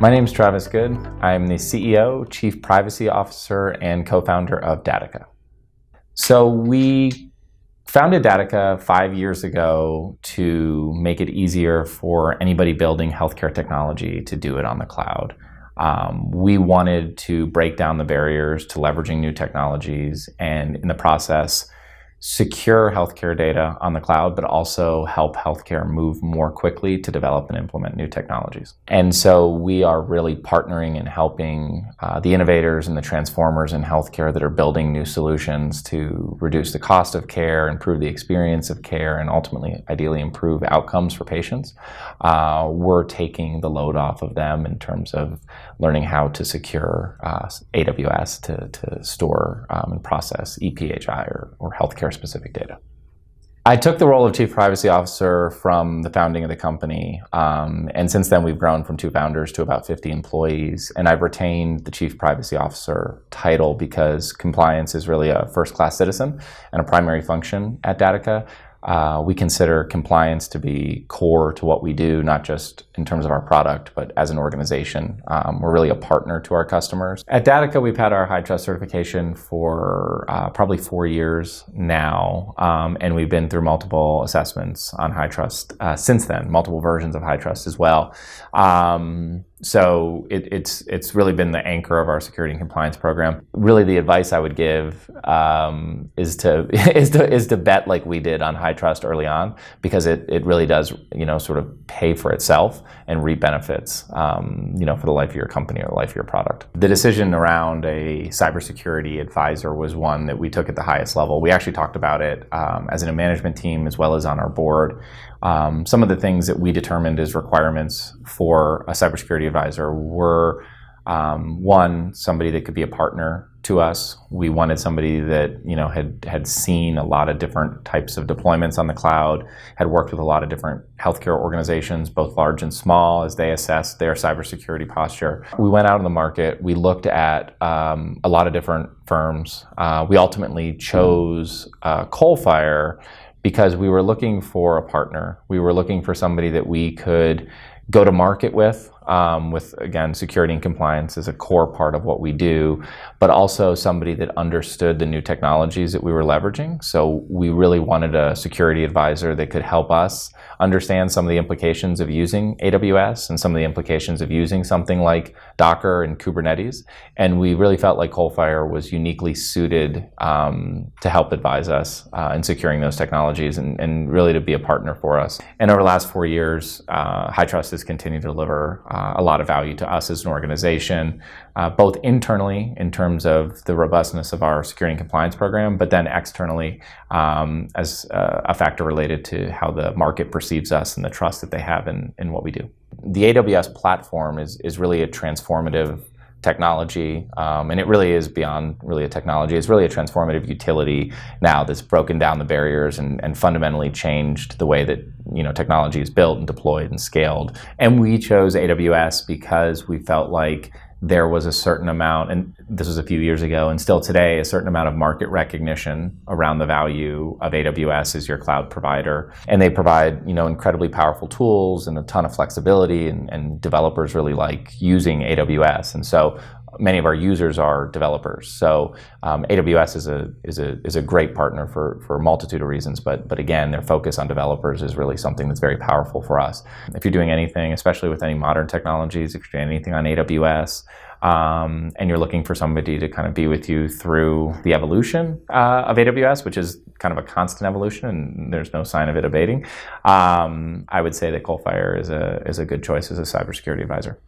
My name is Travis Good. I'm the CEO, Chief Privacy Officer, and co-founder of Datica. So we founded Datica 5 years ago to make it easier for anybody building healthcare technology to do it on the cloud. We wanted to break down the barriers to leveraging new technologies and in the process secure healthcare data on the cloud, but also help healthcare move more quickly to develop and implement new technologies. And so we are really partnering and helping the innovators and the transformers in healthcare that are building new solutions to reduce the cost of care, improve the experience of care, and ultimately, ideally, improve outcomes for patients. We're taking the load off of them in terms of learning how to secure AWS to store and process EPHI or healthcare specific data. I took the role of Chief Privacy Officer from the founding of the company, and since then we've grown from 2 founders to about 50 employees, and I've retained the Chief Privacy Officer title because compliance is really a first-class citizen and a primary function at Datica. We consider compliance to be core to what we do, not just in terms of our product, but as an organization. We're really a partner to our customers. At Datica, we've had our HITRUST certification for probably 4 years now, and we've been through multiple assessments on HITRUST since then, multiple versions of HITRUST as well. So it's really been the anchor of our security and compliance program. Really, the advice I would give is to bet like we did on HITRUST early on, because it really does sort of pay for itself and reap benefits for the life of your company or the life of your product. The decision around a cybersecurity advisor was one that we took at the highest level. We actually talked about it as in a management team as well as on our board. Some of the things that we determined as requirements for a cybersecurity advisor were one, somebody that could be a partner to us. We wanted somebody that had seen a lot of different types of deployments on the cloud, had worked with a lot of different healthcare organizations, both large and small, as they assessed their cybersecurity posture. We went out in the market. We looked at a lot of different firms. We ultimately chose Coalfire because we were looking for a partner. We were looking for somebody that we could go to market with again, security and compliance is a core part of what we do, but also somebody that understood the new technologies that we were leveraging. So we really wanted a security advisor that could help us understand some of the implications of using AWS and some of the implications of using something like Docker and Kubernetes. And we really felt like Coalfire was uniquely suited to help advise us in securing those technologies and really to be a partner for us. And over the last 4 years, HITRUST has continued to deliver a lot of value to us as an organization, both internally in terms of the robustness of our security and compliance program, but then externally as a factor related to how the market perceives us and the trust that they have in what we do. The AWS platform is really a transformative technology, and it really is beyond really a technology. It's really a transformative utility now that's broken down the barriers and fundamentally changed the way that technology is built and deployed and scaled. And we chose AWS because we felt like there was a certain amount, and this was a few years ago, and still today, a certain amount of market recognition around the value of AWS as your cloud provider. And they provide, incredibly powerful tools and a ton of flexibility, and developers really like using AWS. And so many of our users are developers. So AWS is a great partner for a multitude of reasons, but again, their focus on developers is really something that's very powerful for us. If you're doing anything, especially with any modern technologies, if you're doing anything on AWS, and you're looking for somebody to kind of be with you through the evolution of AWS, which is kind of a constant evolution and there's no sign of it abating, I would say that Coalfire is a good choice as a cybersecurity advisor.